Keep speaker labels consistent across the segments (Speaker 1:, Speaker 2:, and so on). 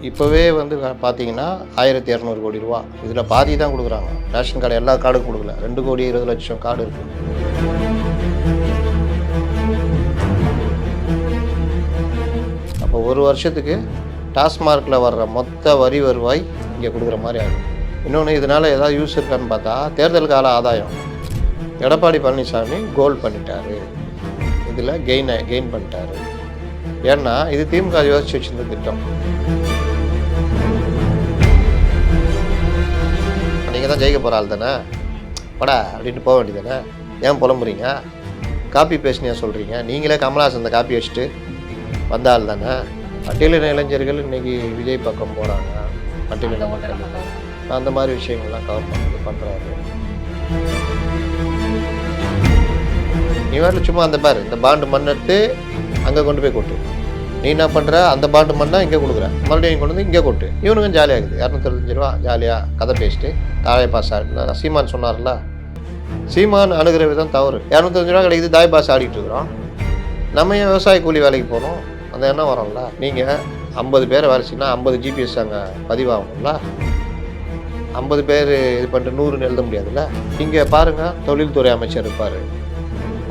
Speaker 1: இப்போவே வந்து பார்த்தீங்கன்னா 1200 கோடி ரூபா இதில் பாதி தான் கொடுக்குறாங்க. ரேஷன் கார்டு எல்லா கார்டும் கொடுக்கல. 2,20,00,000 கார்டு இருக்குது. அப்போ ஒரு வருஷத்துக்கு டாஸ்மார்க்கில் வர்ற மொத்த வரி வருவாய் இங்கே கொடுக்குற மாதிரி ஆகும். இன்னொன்று இதனால் ஏதாவது யூஸ் இருக்கான்னு பார்த்தா தேர்தல் கால ஆதாயம் எடப்பாடி பழனிசாமி கோல் பண்ணிட்டாரு. இதில் கெயின் பண்ணிட்டாரு. ஏன்னா இது திமுக யோசிச்சு வச்சிருந்த திட்டம். நீங்கள் தான் ஜெயிக்க போகிற ஆள் தானே, படா அப்படின்ட்டு போக வேண்டியதானே. ஏன் புலம்புறீங்க? காப்பி பேசினியா சொல்கிறீங்க? நீங்களே கமல்ஹாசன் அந்த காப்பி வச்சுட்டு வந்த ஆள் தானே. பட்டியலின இளைஞர்கள் இன்றைக்கி விஜய் பக்கம் போகிறாங்க. பட்டியலின மக்கள் அந்த மாதிரி விஷயங்கள்லாம் கவர் பண்ணுறாரு. நீ வேறு சும்மா அந்த பாரு, இந்த பாண்டு மண்ணெடுத்து அங்கே கொண்டு போய் கொட்டு. நீ என்ன பண்ணுற, அந்த பாண்டு மண்ணா இங்கே கொடுக்குற, மறுபடியும் கொண்டு வந்து இங்கே கொட்டு. இவனுக்கும் ஜாலியாகுது. 225 ரூபா ஜாலியாக கதை பேசிட்டு தாய் பாஸ் ஆகிட்டு சீமான் சொன்னார்ல, சீமான் அணுகிற விதம் தவறு. 225 ரூபா கிடைக்குது, தாய் பாஸ் ஆடிட்டு இருக்கிறோம். நம்ம ஏன் விவசாய கூலி வேலைக்கு போகணும்? அந்த எண்ணம் வரோம்ல. நீங்கள் 50 பேரை வேலைச்சின்னா 50 ஜிபிஎஸ் அங்கே பதிவாகும்ல. 50 பேர் இது பண்ணிட்டு 100ன்னு எழுத முடியாதுல்ல. இங்கே பாருங்கள், தொழில்துறை அமைச்சர் இருப்பார்.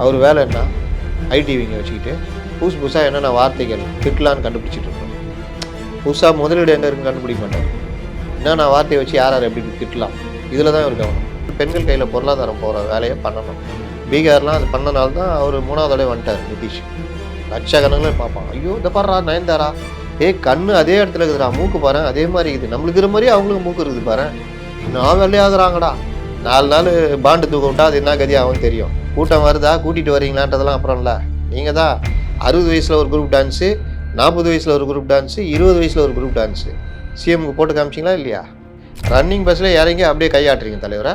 Speaker 1: அவர் வேலை என்ன, ஐடிவிங்க வச்சுக்கிட்டு புதுசாக என்னென்ன வார்த்தைகள் திட்டலான்னு கண்டுபிடிச்சிட்டு இருக்கோம். புதுசாக முதலீடு எங்கே இருக்குன்னு கண்டுபிடிக்க மாட்டார். என்னென்ன வார்த்தையை வச்சு யார் எப்படி திட்டலாம், இதில் தான் இவர் கவனம். பெண்கள் கையில் பொருளாதாரம் போகிற வேலையை பண்ணணும். பீகார்லாம் அது பண்ணனால தான் அவர் 3வது தடவை வந்துட்டார் நிதிஷ். லட்சக்கணக்கில் பார்ப்பான். ஐயோ இந்த பாடுறா நயன்தாரா, கண்ணு அதே இடத்துல இருக்குதுடா, மூக்கு பாரு அதே மாதிரி இருக்குது, நம்மளுக்கு இருக்கிற மாதிரி அவங்களுக்கு மூக்கு இருக்குது பாரு, நான் வெள்ளையாகிறாங்கடா. 4 நாள் பாண்டு தூக்க விட்டா அது என்ன கதி ஆகும் தெரியும். கூட்டம் வருதா, கூட்டிகிட்டு வரீங்களான்றதெல்லாம் அப்புறம் இல்லை. நீங்கள் தான் 60 வயசில் ஒரு குரூப் டான்ஸு, 40 வயசில் ஒரு குரூப் டான்ஸு, 20 வயசில் ஒரு குரூப் டான்ஸு சிஎம்க்கு போட்டு காமிச்சிங்களா இல்லையா? ரன்னிங் பஸ்ஸில் இறங்கி அப்படியே கையாட்டுறீங்க தலைவரை.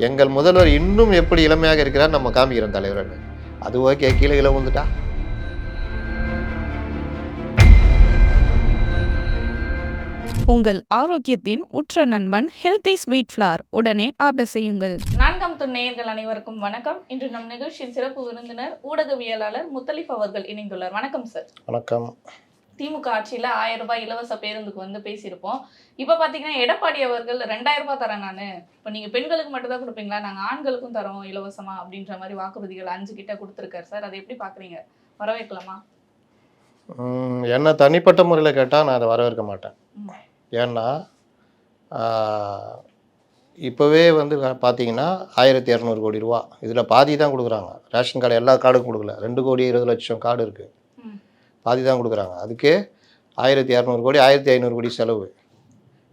Speaker 1: எங்கள் முதல்வர் இன்னும் எப்படி இளமையாக இருக்கிறார் நம்ம காமிக்கிறோம் தலைவர்னு. அது ஓகே, கீழே வந்துட்டா.
Speaker 2: உங்கள் ஆரோக்கியத்தின் உற்ற நண்பன் ஹெல்தி ஸ்வீட் ஃப்ளார். உடனே ஆர்டர் செய்யுங்கள்.
Speaker 3: 4ஆம் துணை நேயர்கள் அனைவருக்கும் வணக்கம். இன்று நம் நிகழ்ச்சியின் சிறப்பு விருந்தினர் ஊடகவியலாளர் முத்தலிஃப் அவர்கள் இணைந்துள்ளார். வணக்கம் சார்.
Speaker 1: வணக்கம்.
Speaker 3: திமுக ஆட்சியில் 1000 ரூபாய் இலவச பேருந்துக்கு வந்து பேசியிருப்போம். இப்போ பார்த்தீங்கன்னா எடப்பாடி அவர்கள் 2000 ரூபாய் தரேன் நான், இப்போ நீங்கள் பெண்களுக்கு மட்டும் தான் கொடுப்பீங்களா, நாங்கள் ஆண்களுக்கும் தரோம் இலவசமா அப்படின்ற மாதிரி வாக்குறுதிகள் 5 கிட்ட கொடுத்துருக்காரு சார். அதை எப்படி பார்க்குறீங்க, வரவேற்கலாமா?
Speaker 1: என்ன தனிப்பட்ட முறையில் கேட்டால் நான் அதை வரவேற்க மாட்டேன். ஏன்னா இப்போவே வந்து பார்த்தீங்கன்னா 1200 கோடி ரூபா இதில் பாதி தான் கொடுக்குறாங்க. ரேஷன் கார்டு எல்லா கார்டும் கொடுக்கல. 2,20,00,000 கார்டு இருக்குது, பாதி தான் கொடுக்குறாங்க. அதுக்கே 1200 கோடி 1500 கோடி செலவு.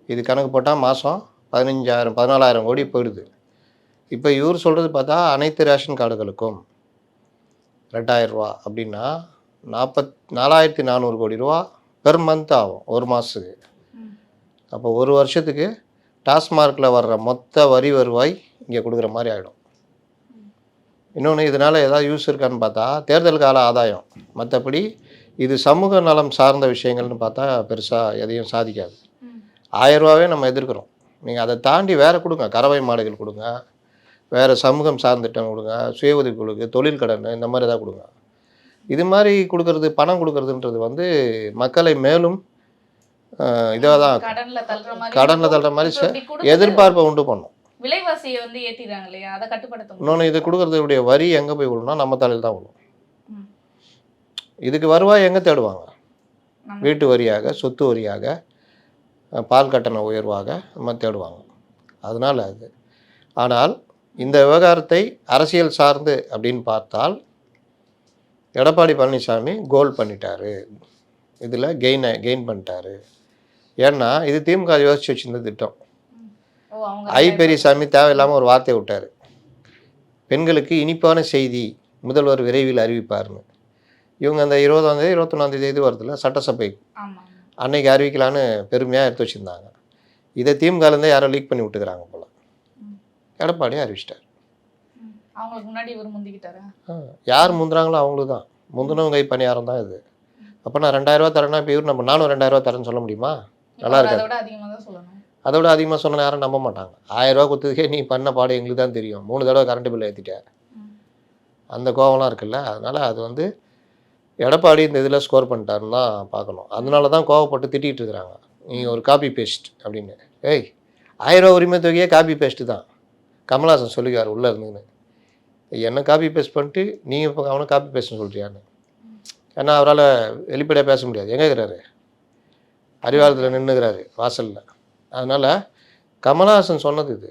Speaker 1: இது கணக்கு போட்டால் மாதம் 15,000 14,000 கோடி போயிடுது. இப்போ இவர் சொல்கிறது பார்த்தா அனைத்து ரேஷன் கார்டுகளுக்கும் 2000 ரூபா அப்படின்னா 4,400 கோடி ரூபா பெர் மந்த் ஆகும் ஒரு மாதத்துக்கு. அப்போ ஒரு வருஷத்துக்கு டாஸ்மார்க்கில் வர்ற மொத்த வரி வருவாய் இங்கே கொடுக்குற மாதிரி ஆகிடும். இன்னொன்று இதனால் ஏதாவது யூஸ் இருக்கான்னு பார்த்தா தேர்தல் கால ஆதாயம். மற்றபடி இது சமூக நலம் சார்ந்த விஷயங்கள்னு பார்த்தா பெருசாக எதையும் சாதிக்காது. 1000 ரூபாவே நம்ம எதிர்க்கிறோம். நீங்கள் அதை தாண்டி வேறு கொடுங்க, கறவை மாடுகள் கொடுங்க, வேறு சமூகம் சார்ந்த திட்டம் கொடுங்க, சுய உதவி குழுக்கு, தொழில் கடன், இந்த மாதிரி ஏதாவது கொடுங்க. இது மாதிரி கொடுக்கறது, பணம் கொடுக்கறதுன்றது வந்து மக்களை மேலும் இதாக தான் கடனில் தள்ளுற மாதிரி எதிர்பார்ப்பை உண்டு பண்ணும்.
Speaker 3: விலைவாசியை வந்து ஏற்றிடுறாங்க இல்லையா, அதை கட்டுப்படுத்த.
Speaker 1: இன்னொன்று, இது கொடுக்கறதுடைய வரி எங்கே போய் விழுனா நம்ம தலையில் தான் விழும். இதுக்கு வருவாய் எங்கே தேடுவாங்க? வீட்டு வரியாக, சொத்து வரியாக, பால் கட்டண உயர்வாக நம்ம தேடுவாங்க. அதனால் அது. ஆனால் இந்த விவகாரத்தை அரசியல் சார்ந்து அப்படின்னு பார்த்தால் எடப்பாடி பழனிசாமி கோல் பண்ணிட்டாரு. இதில் கெயின் பண்ணிட்டாரு. ஏன்னா இது திமுக யோசிச்சு வச்சிருந்த திட்டம். பெரியசாமி தேவையில்லாமல் ஒரு வார்த்தையை விட்டார். பெண்களுக்கு இனிப்பான செய்தி முதல்வர் விரைவில் அறிவிப்பார்னு. இவங்க அந்த 20ஆம் தேதி 21ஆம் தேதி வருதுல்ல சட்டசபை, அன்னைக்கு அறிவிக்கலான்னு பெருமையாக எடுத்து வச்சுருந்தாங்க. இதை திமுகலேருந்தே யாரோ லீக் பண்ணி விட்டுக்கிறாங்க போல். எடப்பாடியே அறிவிச்சிட்டார். யார் முந்துறாங்களோ அவங்களுக்கு தான் முந்தினவங்க கை பணியாரம் தான் இது. அப்போ நான் 2000 ரூபா தரேன்னா இப்போ இவர் நானும் 2000 ரூபா தரேன்னு சொல்ல முடியுமா? நல்லா இருக்காது. அதோட அதிகமாக சொன்ன யாரும் நம்ப மாட்டாங்க. 1000 ரூபா கொடுத்ததுக்கே நீ பண்ண பாடு எங்களுக்கு தான் தெரியும், 3 தடவை கரண்ட் பில் ஏற்றிட்டார், அந்த கோவம்லாம் இருக்குல்ல. அதனால் அது வந்து எடப்பாடி இந்த இதில் ஸ்கோர் பண்ணிட்டாருன்னு தான் பார்க்கணும். அதனால தான் கோவப்பட்டு திட்டிகிட்டு இருக்கிறாங்க. நீங்கள் ஒரு காப்பி பேஸ்ட் அப்படின்னு. ஏய் 1000 ரூபா உரிமை தொகையே காப்பி பேஸ்ட்டு தான். கமல்ஹாசன் சொல்லிக்கார் உள்ளே இருந்துன்னு. என்ன காப்பி பேஸ்ட் பண்ணிட்டு நீங்கள் இப்போ அவனை காப்பி பேஸ்ட்னு சொல்கிறியான்னு. ஏன்னா அவரால் வெளிப்படையாக பேச முடியாது. எங்கே இருக்கிறாரு? அறிவாலயத்தில் நின்றுக்கிறாரு வாசலில். அதனால் கமல்ஹாசன் சொன்னது இது.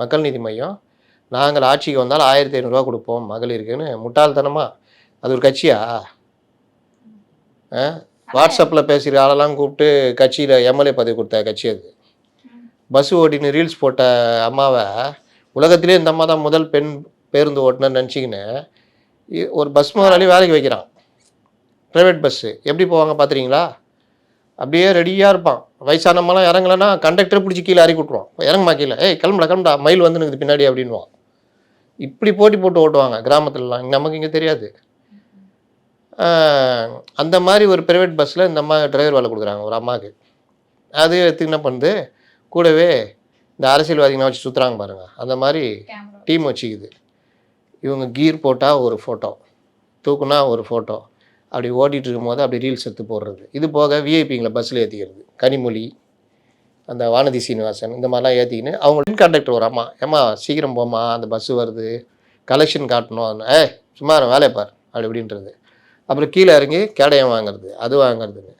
Speaker 1: மக்கள் நீதி மையம் நாங்கள் ஆட்சிக்கு வந்தால் 1500 ரூபா கொடுப்போம் மகளிருக்குன்னு. முட்டாள்தனமாக அது ஒரு கட்சியா? வாட்ஸ்அப்பில் பேசுகிற ஆளெல்லாம் கூப்பிட்டு கட்சியில் எம்எல்ஏ பதவி கொடுத்த கட்சி அது. பஸ் ஓட்டின்னு ரீல்ஸ் போட்ட அம்மாவை உலகத்திலே இந்த அம்மா தான் முதல் பெண் பேருந்து ஓட்டுனர்னு நினச்சிக்கின்னு ஒரு பஸ் முதலாளி வேலைக்கு வைக்கிறான். ப்ரைவேட் பஸ்ஸு எப்படி போவாங்க பார்த்துறீங்களா? அப்படியே ரெடியாக இருப்பான். வயசானம்மாலாம் இறங்கலைன்னா கண்டக்டரை பிடிச்சி கீழே இறக்கி விட்ருவான். இறங்குமா கீழே, ஏய் கிளம்புடா மயில் வந்து எனக்கு பின்னாடி அப்படின்வான். இப்படி போட்டி போட்டு ஓட்டுவாங்க கிராமத்துலலாம். நமக்கு இங்கே தெரியாது. அந்த மாதிரி ஒரு ப்ரைவேட் பஸ்ஸில் இந்த அம்மா டிரைவர் வேலை கொடுக்குறாங்க ஒரு அம்மாவுக்கு. அது எடுத்து என்ன பண்ணுது, கூடவே இந்த அரசியல்வாதிகளை வச்சு சுற்றுறாங்க பாருங்கள், அந்த மாதிரி டீம் வச்சுக்குது. இவங்க கீர் போட்டால் ஒரு ஃபோட்டோ, தூக்குனா ஒரு ஃபோட்டோ, அப்படி ஓட்டிகிட்டு இருக்கும்போது அப்படி ரீல்ஸ் எடுத்து போடுறது. இது போக விஐபிங்களை பஸ்ஸில் ஏற்றிக்கிறது. கனிமொழி, அந்த வானதி சீனிவாசன், இந்த மாதிரிலாம் ஏற்றிக்கின்னு அவங்க கண்டக்டர் ஒரு அம்மா, ஏம்மா சீக்கிரம் போம்மா அந்த பஸ்ஸு வருது, கலெக்ஷன் காட்டணும், சும்மா வேலையை பார் அப்படி இப்படின்றது. அப்புறம் கீழே இறங்கி கேடயம் வாங்குறது, அது வாங்குறதுன்னு.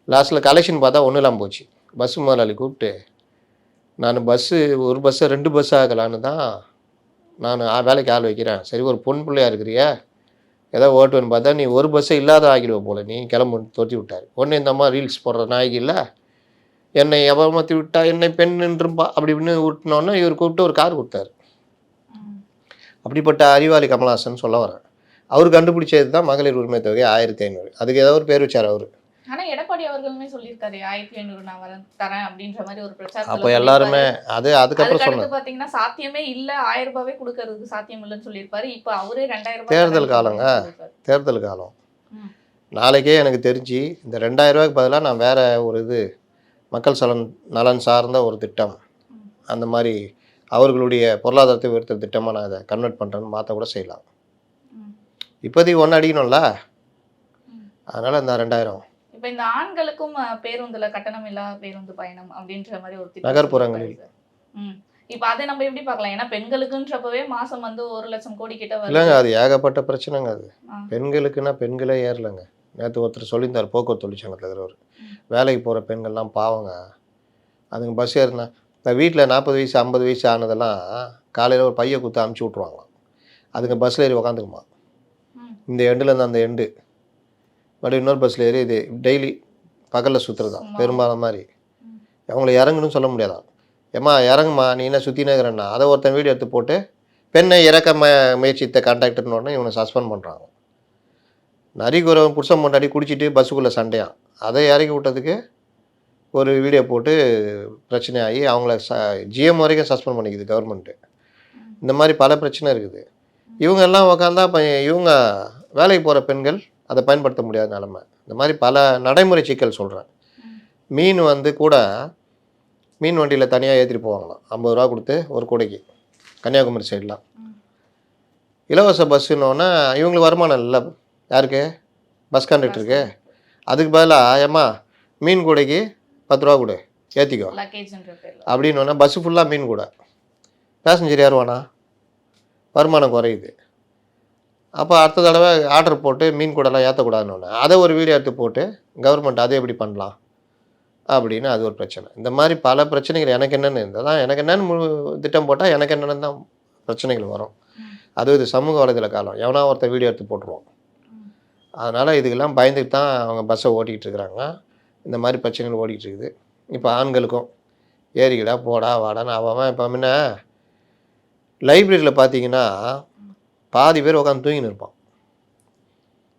Speaker 1: லாஸ்ட்டில் கலெக்ஷன் பார்த்தா ஒன்றும் இல்லாமல் போச்சு. பஸ்ஸு முதலாளி கூப்பிட்டு, நான் ஒரு பஸ்ஸை 2 பஸ் ஆகலான்னு தான் நான் வேலைக்கு ஆள் வைக்கிறேன். சரி ஒரு பொன் பிள்ளையாக இருக்கிறியா, ஏதோ ஓட்டுவேன்னு பார்த்தா நீ ஒரு பஸ்ஸை இல்லாத ஆகிடுவ போல், நீ கிளம்பு தொட்டி விட்டார். ஒன்று இந்த அம்மா ரீல்ஸ் போடுற நாய்க்கு இல்லை, என்னை எவமத்தி விட்டா என்னை பெண்ணுன்றப்பா அப்படி இப்படின்னு விட்டினோன்னா இவர் கூப்பிட்டு ஒரு கார் கொடுத்தாரு. அப்படிப்பட்ட அறிவாளி கமல்ஹாசன் சொல்ல வரேன். அவர் கண்டுபிடிச்சது தான் மகளிர் உரிமை தொகை 1500. அதுக்கு ஏதோ ஒரு பேர் வச்சார் அவர்.
Speaker 3: ஆனா எடப்பாடி அவர்களுமே சொல்லியிருக்காரு 1500 நான் தரேன் அப்படின்ற மாதிரி ஒரு பிரச்சாரம்.
Speaker 1: அப்போ எல்லாருமே அதுக்கப்புறம் சொன்னது
Speaker 3: பாத்தீங்கன்னா சாத்தியமே இல்ல, 1000 ரூபாவே கொடுக்கறதுக்கு சாத்தியம் இல்லைன்னு சொல்லியிருப்பாரு. இப்போ அவரே 2000
Speaker 1: தேர்தல் காலங்க, தேர்தல் காலம். நாளைக்கே எனக்கு தெரிஞ்சு இந்த 2000 ரூபாய்க்கு பதிலாக நான் வேற ஒரு மக்கள் நலன் சார்ந்த ஒரு திட்டம், அந்த மாதிரி அவர்களுடைய பொருளாதாரத்தை உயர்த்துற திட்டமாக நான் அதை கன்வெர்ட் பண்ணுறேன்னு மாற்ற கூட செய்யலாம். இப்போதைக்கு ஒன்று அடிக்கணும்ல, அதனால் இந்த 2000.
Speaker 3: இப்போ இந்த ஆண்களுக்கும் பேருந்துல கட்டணம் இல்லா பேருந்து பயணம் அப்படின்ற மாதிரி ஒரு திட்டம்
Speaker 1: நகர்ப்புறங்களில்.
Speaker 3: இப்போ அதை நம்ம எப்படி பார்க்கலாம்? ஏன்னா பெண்களுக்குன்றப்பவே மாசம் வந்து 1 லட்சம் கோடி கிட்ட வருது.
Speaker 1: இல்லைங்க, அது ஏகப்பட்ட பிரச்சனைங்க. அது பெண்களுக்குன்னா பெண்களே ஏறலைங்க. நேற்று ஒருத்தர் சொல்லியிருந்தார், போக்குவரத்து தொழிற்சங்கத்தில் இருக்கிறவர், வேலைக்கு போகிற பெண்கள்லாம் பாவங்க, அதுங்க பஸ் ஏறினா இந்த வீட்டில் 40 வயசு 50 வயசு ஆனதெல்லாம் காலையில் ஒரு பையை குத்து அமுச்சு விட்ருவாங்களாம். அதுங்க பஸ்ஸில் ஏறி உக்காந்துக்குமா, இந்த எண்டுலேருந்து அந்த எண்டு, மறுபடியும் இன்னொரு பஸ்ஸில் ஏறி இது டெய்லி பகலில் சுற்றுறது தான் பெரும்பாலும் மாதிரி. அவங்கள இறங்கணும்னு சொல்ல முடியாதான். ஏம்மா இறங்குமா, நீ என்ன சுற்றினே இருக்கிறேன்னா, அதை ஒருத்தன் வீடியோ எடுத்து போட்டு பெண்ணை இறக்க முயற்சித்த கான்டாக்டர்னு உடனே இவனை சஸ்பெண்ட் பண்ணுறாங்க. நரிக்குறவன் புருஷன் முன்னாடி குடிச்சிட்டு பஸ்ஸுக்குள்ளே சண்டையான், அதை இறக்கி விட்டதுக்கு ஒரு வீடியோ போட்டு பிரச்சனையாகி அவங்கள ஜிஎம் வரைக்கும் சஸ்பெண்ட் பண்ணிக்குது கவர்மெண்ட்டு. இந்த மாதிரி பல பிரச்சனை இருக்குது. இவங்க எல்லாம் உக்காந்தா இப்போ இவங்க வேலைக்கு போகிற பெண்கள் அதை பயன்படுத்த முடியாத நிலமை. இந்த மாதிரி பல நடைமுறை சிக்கல் சொல்கிறேன். மீன் கூட மீன் வண்டியில் தனியாக ஏற்றிட்டு போவாங்களாம் 50 ரூபா கொடுத்து ஒரு கூடைக்கு, கன்னியாகுமரி சைட்லாம். இலவச பஸ்ஸுன்னொன்னே இவங்களுக்கு வருமானம் இல்லை, யாருக்கு? பஸ் கண்டக்டருக்கு. அதுக்கு பதிலாக ஏம்மா மீன் கூடைக்கு 10 ரூபா கொடு ஏற்றிக்கோ அப்படின்னு பஸ்ஸு ஃபுல்லாக மீன் கூட, பேசஞ்சர் ஏறுவானா, வருமானம் குறையுது. அப்போ அடுத்த தடவை ஆர்டர் போட்டு மீன் கூடலாம் ஏற்றக்கூடாதுன்னு அதை ஒரு வீடியோ எடுத்து போட்டு கவர்மெண்ட் அதை எப்படி பண்ணலாம் அப்படின்னு அது ஒரு பிரச்சனை. இந்த மாதிரி பல பிரச்சனைகள் எனக்கு என்னென்னு இருந்தால் தான், எனக்கு என்னென்னு திட்டம் போட்டால் எனக்கு என்னென்னு தான் பிரச்சனைகள் வரும். அதுவும் இது சமூக வலைதள காலம், எவனா ஒருத்தர் வீடியோ எடுத்து போட்டுருவோம். அதனால் இதுக்கெல்லாம் பயந்துட்டு தான் அவங்க பஸ்ஸை ஓட்டிகிட்டு இருக்கிறாங்க. இந்த மாதிரி பிரச்சனைகள் ஓடிக்கிட்டு இருக்குது. இப்போ ஆண்களுக்கும் ஏறிக்கிடா போடா வாடான்னு அவன் இப்போ முன்ன லைப்ரரியில் பார்த்தீங்கன்னா பாதி பேர் உட்காந்து தூங்கின்னு இருப்பான்.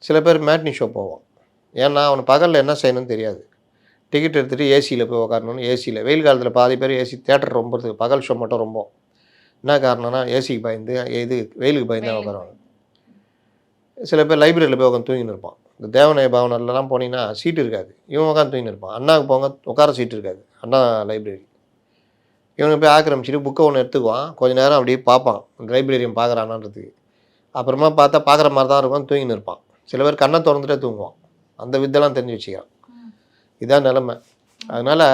Speaker 1: சில பேர் மேட்னி ஷோ போவான். ஏன்னா அவனை பகலில் என்ன செய்யணும்னு தெரியாது. டிக்கெட் எடுத்துகிட்டு ஏசியில் போய் உட்காரணுன்னு, ஏசியில் வெயில் காலத்தில் பாதி பேர் ஏசி தேட்டர் ரொம்ப பகல் ஷோ மட்டும் ரொம்ப. என்ன காரணம்னா ஏசிக்கு பயந்து, வெயிலுக்கு பயந்து தான் உட்காருவாங்க. சில பேர் லைப்ரரியில் போய் உட்காந்து தூங்கின்னு இருப்பான். இந்த தேவநாய பவனர்லாம் போனீங்கன்னா சீட்டு இருக்காது, இவன் உட்காந்து தூங்கின்னு இருப்பான். அண்ணாவுக்கு போங்க உட்கார சீட்டு இருக்காது, அண்ணா லைப்ரரி. இவனுக்கு போய் ஆக்கிரமிச்சிட்டு புக்கை ஒன்று எடுத்துக்குவான், கொஞ்சம் நேரம் அப்படியே பார்ப்பான் லைப்ரரியும் பார்க்குறானான்றதுக்கு. அப்புறமா பார்த்தா பார்க்குற மாதிரி தான் இருக்கும், தூங்கின்னு இருப்பான். சில பேர் கண்ணை திறந்துட்டே தூங்குவான். அந்த வித்தெல்லாம் தெரிஞ்சு வச்சுக்கான். இதான் நிலமை. அதனால்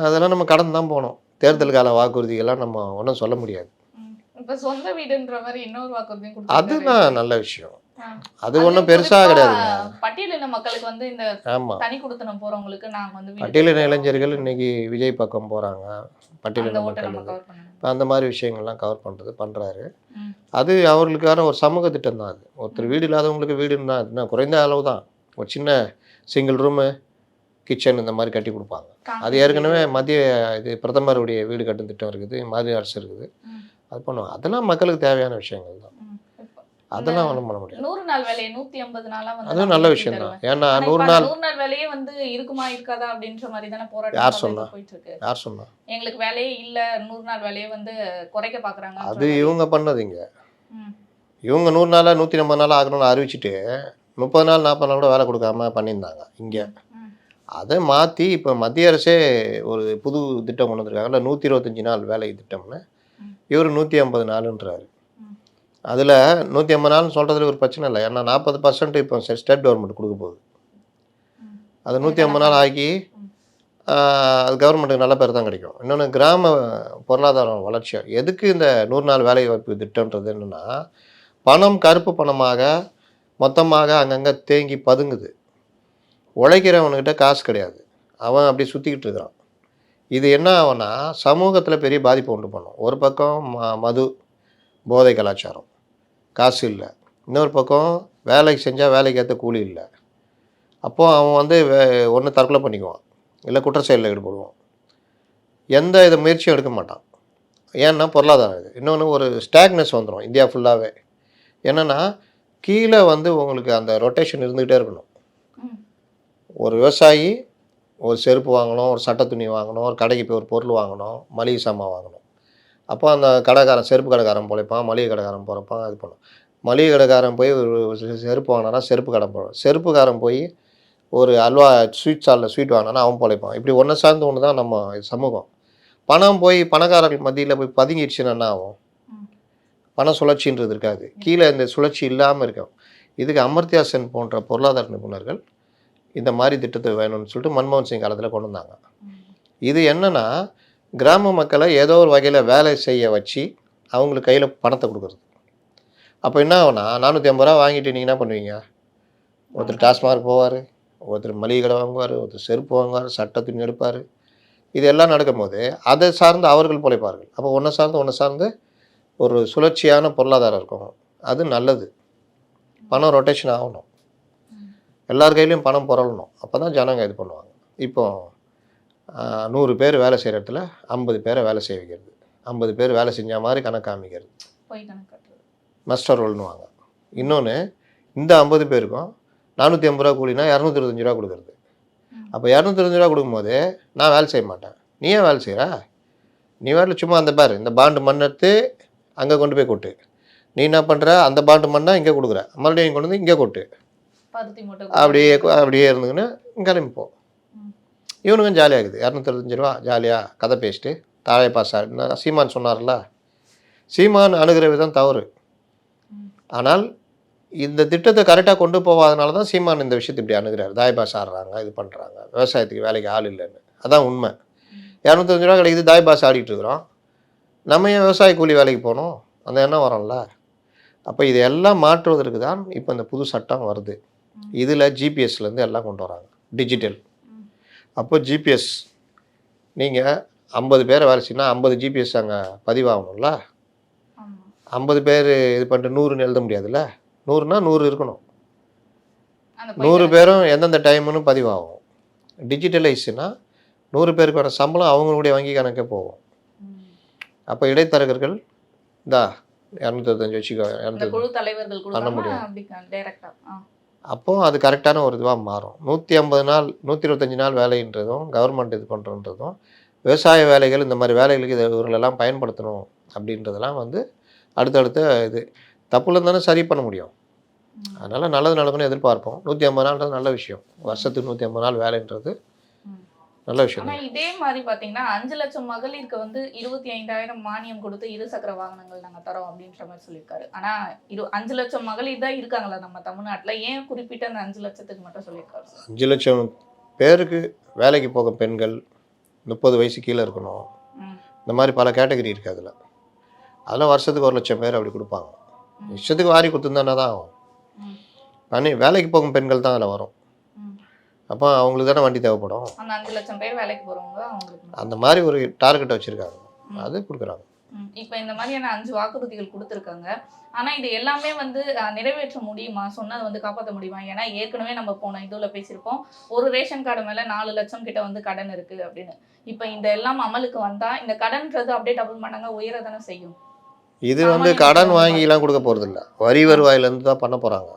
Speaker 1: அதெல்லாம் நம்ம கடந்து தான் போனோம். தேர்தல் கால வாக்குறுதிகள்லாம் நம்ம ஒன்றும் சொல்ல முடியாது.
Speaker 3: இப்ப சொந்த வீடுன்ற மாதிரி இன்னொரு வாக்குறுதியும் கொடுத்தாரு.
Speaker 1: அதுதான் நல்ல விஷயம்.
Speaker 3: ஆ.
Speaker 1: அது
Speaker 3: அது
Speaker 1: ஒன்றும் பெருசாக
Speaker 3: குறிப்பா
Speaker 1: கிடையாதுங்க.
Speaker 3: பட்டியலின மக்களுக்கு வந்து இந்த
Speaker 1: ஆமாம்.
Speaker 3: தனி குடித்தனம் போறவங்களுக்கு நாங்க வந்து வீடு
Speaker 1: பட்டியலின
Speaker 3: கட்டுறோம்.
Speaker 1: இளைஞர்கள் இன்னைக்கு விஜய் பக்கம் போகிறாங்க.
Speaker 3: அந்த
Speaker 1: பட்டியலின
Speaker 3: ஓட்டை நம்ம
Speaker 1: மக்களுக்கு
Speaker 3: கவர் பண்ணணும்.
Speaker 1: அந்த மாதிரி விஷயங்கள்லாம் கவர் பண்ணுறாரு.
Speaker 3: ம்.
Speaker 1: அது அவர்களுக்கான ஒரு சமூக திட்டம் தான் அது. ஒருத்தர் வீடு இல்லாதவங்களுக்கு வீடுன்னா அதுனா குறைந்த அளவு தான். ஒரு சின்ன சிங்கிள் ரூமு, கிச்சன் இந்த மாதிரி கட்டி கொடுப்பாங்க. அது
Speaker 3: காங்கிரீட்
Speaker 1: ஏற்கனவே
Speaker 3: வீடு.
Speaker 1: மத்திய இது பிரதமருடைய வீடு கட்டும் திட்டம் இருக்குது, மாநில அரசு இருக்குது.
Speaker 3: ம்.
Speaker 1: அது பண்ணுவாங்க. அதெல்லாம் மக்களுக்கு தேவையான விஷயங்கள் தான்.
Speaker 3: ம். இப்ப
Speaker 1: அதெல்லாம் ஒன்றும் பண்ண முடியாது.
Speaker 3: 100 நாள் வேலையை 150 நாளா வந்து
Speaker 1: அதுவும்
Speaker 3: நான்
Speaker 1: நல்ல
Speaker 3: நிறுத்தி
Speaker 1: விஷயம் தான்.
Speaker 3: தருவேன்.
Speaker 1: ஏன்னா
Speaker 3: ஆனா
Speaker 1: 100
Speaker 3: இப்ப அந்த
Speaker 1: நாள்
Speaker 3: 100 நாள் வேலையே வந்து இருக்குமா இருக்காதா அப்படின்ற மாதிரி தானே போராட்டம்
Speaker 1: யார்
Speaker 3: வந்து
Speaker 1: சொன்னா?
Speaker 3: இப்ப போயிட்டு இருக்கு.
Speaker 1: யார் சொன்னா?
Speaker 3: எங்களுக்கு வேலையே இல்ல 100 நாள் வேலையை வந்து குறைக்க பாக்குறாங்க.
Speaker 1: அது இவங்க பண்ணதுங்க.
Speaker 3: ம்.
Speaker 1: இவங்க 100 நாளா 150 நாள் ஆகணும்னு அறிவிச்சிட்டு 30 நாள் 40 நாள் கூட வேலை கொடுக்காம பண்ணியிருந்தாங்க இங்கே.
Speaker 3: ம்.
Speaker 1: அதை மாற்றி இப்போ மத்திய அரசே ஒரு புது திட்டம் கொண்டு வந்திருக்காங்கல்ல, 125 நாள் வேலை திட்டம்னு.
Speaker 3: ம்.
Speaker 1: இவர் 150 நாளுன்றாரு.
Speaker 3: ம்.
Speaker 1: அதில் 150 நாள்னு சொல்கிறதுல ஒரு பிரச்சனை இல்லை. ஏன்னா 40% இப்போ ஸ்டேட் கவர்மெண்ட் கொடுக்க போகுது.
Speaker 3: ம்.
Speaker 1: அது 150 நாள் ஆக்கி
Speaker 3: ம்.
Speaker 1: அது கவர்மெண்ட்டுக்கு நல்ல பேர் தான் கிடைக்கும். இன்னொன்று கிராம பொருளாதாரம் வளர்ச்சி. எதுக்கு இந்த 100 நாள் வேலை வாய்ப்பு திட்டம்ன்றது என்னென்னா, பணம் கருப்பு பணமாக மொத்தமாக அங்கங்கே தேங்கி பதுங்குது. உழைக்கிறவனுக்கிட்ட காசு கிடையாது. அவன் அப்படி சுற்றிக்கிட்டு இருக்கிறான். இது என்ன ஆகும்னா சமூகத்தில் பெரிய பாதிப்பு உண்டு பண்ணும். ஒரு பக்கம் மது, போதை கலாச்சாரம், காசு இல்லை. இன்னொரு பக்கம் வேலைக்கு செஞ்சால் வேலைக்கு ஏற்ற கூலி இல்லை. அப்போது அவன் வந்து ஒன்று தற்கொலை பண்ணிக்குவான், இல்லை குற்ற செயலில் ஈடுபடுவான். எந்த இதை முயற்சியும் எடுக்க மாட்டான். ஏன்னா பொருளாதாரம் இது. இன்னொன்று ஒரு ஸ்டாக்னஸ் வந்துடும் இந்தியா ஃபுல்லாகவே. என்னென்னா கீழே வந்து உங்களுக்கு அந்த ரொட்டேஷன் இருந்துக்கிட்டே இருக்கணும்.
Speaker 3: ம்.
Speaker 1: ஒரு விவசாயி ஒரு செருப்பு வாங்கணும், ஒரு சட்டை துணி வாங்கணும், ஒரு கடைக்கு போய் ஒரு பொருள் வாங்கணும், மளிகை சாமான் வாங்கணும். அப்போ அந்த கடைக்காரன் செருப்பு கடைக்காரன் பொழைப்பான், மளிகை கடைக்காரன் பொழைப்பான். இது பண்ணும். மளிகை கடைக்காரன் போய் ஒரு செருப்பு வாங்கினானா செருப்பு கடை போடும். செருப்புக்காரன் போய் ஒரு அல்வா ஸ்வீட் ஸ்டாலில் ஸ்வீட் வாங்கினானா அவன் பொழைப்பான். இப்படி ஒன்று சார்ந்து ஒன்று தான் நம்ம சமூகம். பணம் போய் பணக்காரர்கள் மத்தியில் போய் பதுங்கிடுச்சுன்னா என்ன ஆகும்?
Speaker 3: ம்.
Speaker 1: பண சுழற்சின்றது இருக்காது. கீழே இந்த சுழற்சி இல்லாமல் இருக்கும். இதுக்கு அமர்த்தியா சென் போன்ற பொருளாதார நிபுணர்கள் இந்த மாதிரி திட்டத்தை வேணும்னு சொல்லிட்டு மன்மோகன் சிங் காலத்தில் கொண்டு வந்தாங்க.
Speaker 3: ம்.
Speaker 1: இது என்னென்னா கிராம மக்களை ஏதோ ஒரு வகையில் வேலை செய்ய வச்சு அவங்களுக்கு கையில் பணத்தை கொடுக்குறது. அப்போ என்ன ஆகும்னா 450 ரூபா வாங்கிட்டு நீங்கள் என்ன பண்ணுவீங்க? ஒருத்தர் டாஸ்மார்க் போவார், ஒருத்தர் மளிகை கடை வாங்குவார், ஒருத்தர் செருப்பு வாங்குவார், சட்டை துணி எடுப்பார். இது எல்லாம் நடக்கும்போது அதை சார்ந்து அவர்கள் பிழைப்பார்கள். அப்போ ஒன்று சார்ந்து ஒரு சுழற்சியான பொருளாதாரம் இருக்கும். அது நல்லது. பணம் ரொட்டேஷன் ஆகணும். எல்லார் கையிலையும் பணம் புரளணும். அப்போ தான் ஜனங்க இது பண்ணுவாங்க. இப்போ 100 பேர் வேலை செய்கிற இடத்துல 50 பேரை வேலை செய்ய வைக்கிறது, 50 பேர் வேலை செஞ்ச மாதிரி கணக்கு காமிக்கிறது,
Speaker 3: போய் கணக்கு கட்டுறது.
Speaker 1: மஸ்டர் ரோல்னுவாங்க. இன்னொன்று இந்த 50 பேருக்கும் 450 ரூபா கூலினா 225 ரூபா கொடுக்குறது. அப்போ 225 ரூபா கொடுக்கும்போது நான் வேலை செய்ய மாட்டேன். நீ ஏன் வேலை செய்கிற? நீ வேலை சும்மா அந்த பாரு இந்த பாண்டு மண் எடுத்து அங்கே கொண்டு போய் கொட்டு. நீ என்ன பண்ணுற? அந்த பாண்டு மண்ணை இங்கே கொடுக்குற, மறுபடியும் கொண்டு வந்து இங்கே கொட்டு.
Speaker 3: பருத்தி மூட்டை
Speaker 1: அப்படியே இருந்துங்கன்னு கிளம்பிப்போம். இவனுக்கும் ஜாலியாகுது. 225 ரூபா ஜாலியாக கதை பேசிட்டு தாழை பாஸ் ஆகிடுனா சீமான் சொன்னார்ல, சீமான் அணுகிற விதம் தவறு. ஆனால் இந்த திட்டத்தை கரெக்டாக கொண்டு போகாதனால தான் சீமான் இந்த விஷயத்தை இப்படி அணுகிறார். தாய் பாஸ் ஆடுறாங்க, இது பண்ணுறாங்க, விவசாயத்துக்கு வேலைக்கு ஆள் இல்லைன்னு. அதான் உண்மை. 225 ரூபா கிடைக்குது, தாய் பாஸ் ஆடிட்டு இருக்கிறோம். நம்ம ஏன் விவசாய கூலி வேலைக்கு போகணும்? அந்த எண்ணம் வரோம்ல. அப்போ இது எல்லாம் மாற்றுவதற்கு தான் இப்போ இந்த புது சட்டம் வருது. இதில் ஜிபிஎஸ்லேருந்து எல்லாம் கொண்டு வராங்க, டிஜிட்டல். அப்போ ஜிபிஎஸ் நீங்கள் 50 பேரை வேலை செய்யணும்னா 50 ஜிபிஎஸ் அங்கே பதிவாகணும்ல. 50 பேர் இது பண்ணிட்டு 100ன்னு எழுத முடியாதுல்ல. 100னா 100 இருக்கணும். 100 பேரும் எந்தெந்த டைமுன்னு பதிவாகும். டிஜிட்டலைஸ்னா 100 பேருக்கான சம்பளம் அவங்களுடைய வங்கி கணக்கே போகும். அப்போ இடைத்தரகர்கள் இந்தா 225 வச்சுக்கோ,
Speaker 3: குழு தலைவர்கள்
Speaker 1: பண்ண முடியும்.
Speaker 3: அப்படி டைரக்டா.
Speaker 1: அப்போது அது கரெக்டான ஒரு இதுவாக மாறும். 150 நாள் 125 நாள் வேலைன்றதும் கவர்மெண்ட் இது பண்ணுறன்றதும் விவசாய வேலைகள் இந்த மாதிரி வேலைகளுக்கு இவர்களெல்லாம் பயன்படுத்தணும் அப்படின்றதெல்லாம் வந்து அடுத்தடுத்த இது தப்புல தானே சரி பண்ண முடியும். அதனால் நல்லது நடக்கணும்னு எதிர்பார்ப்போம். 150 நாள்ன்றது நல்ல விஷயம். வருஷத்துக்கு 150 நாள் வேலைன்றது நல்ல விஷயம்.
Speaker 3: ஆனால் இதே மாதிரி பார்த்தீங்கன்னா 5 லட்சம் மகளிருக்கு வந்து 25,000 மானியம் கொடுத்து 2 சக்கர வாகனங்கள் நாங்கள் தரோம் அப்படின்ற மாதிரி சொல்லியிருக்காரு. ஆனால் 5 லட்சம் மகளிர் தான் இருக்காங்களா நம்ம தமிழ்நாட்டில்? ஏன் குறிப்பிட்ட அந்த 5 லட்சத்துக்கு மட்டும் சொல்லியிருக்காரு?
Speaker 1: 5 லட்சம் பேருக்கு வேலைக்கு போகும் பெண்கள் 30 வயசு கீழே இருக்கணும்.
Speaker 3: ம்.
Speaker 1: இந்த மாதிரி பல கேட்டகரி இருக்குது அதில். அதெல்லாம் வருஷத்துக்கு 1,00,000 பேர் அப்படி கொடுப்பாங்க. இஷ்டத்துக்கு வாரி கொடுத்துருந்தானே தான் ஆகும்.
Speaker 3: ம்.
Speaker 1: வேலைக்கு போகும் பெண்கள் தான் அதில் வரும்.
Speaker 3: ம்.
Speaker 1: அப்போ அவங்களுக்கு தானே வண்டி தேவைப்படும்.
Speaker 3: அந்த 5 லட்சம் பேர் வேலைக்கு போறவங்க அவங்களுக்கு
Speaker 1: அந்த மாதிரி ஒரு டார்கெட்டை வச்சுருக்காங்க, அது கொடுக்குறாங்க.
Speaker 3: இப்போ இந்த மாதிரியான 5 வாக்குறுதிகள் கொடுத்துருக்காங்க. ஆனா இது எல்லாமே வந்து நிறைவேற்ற முடியுமா? சொன்னதை வந்து காப்பாற்ற முடியுமா? ஏன்னா ஏற்கனவே நம்ம போன இதுல பேசியிருப்போம், ஒரு ரேஷன் கார்டு மேல 4 லட்சம் கிட்ட வந்து கடன் இருக்கு அப்படின்னு. இப்போ இந்த எல்லாம் அமலுக்கு வந்தா இந்த கடன்றது அப்படியே டபுள் மடங்கா உயர தானே செய்யும்.
Speaker 1: இது வந்து கடன் வாங்கிலாம் கொடுக்க போகிறதில்ல, வரி வருவாயிலேருந்து தான் பண்ண போகிறாங்க.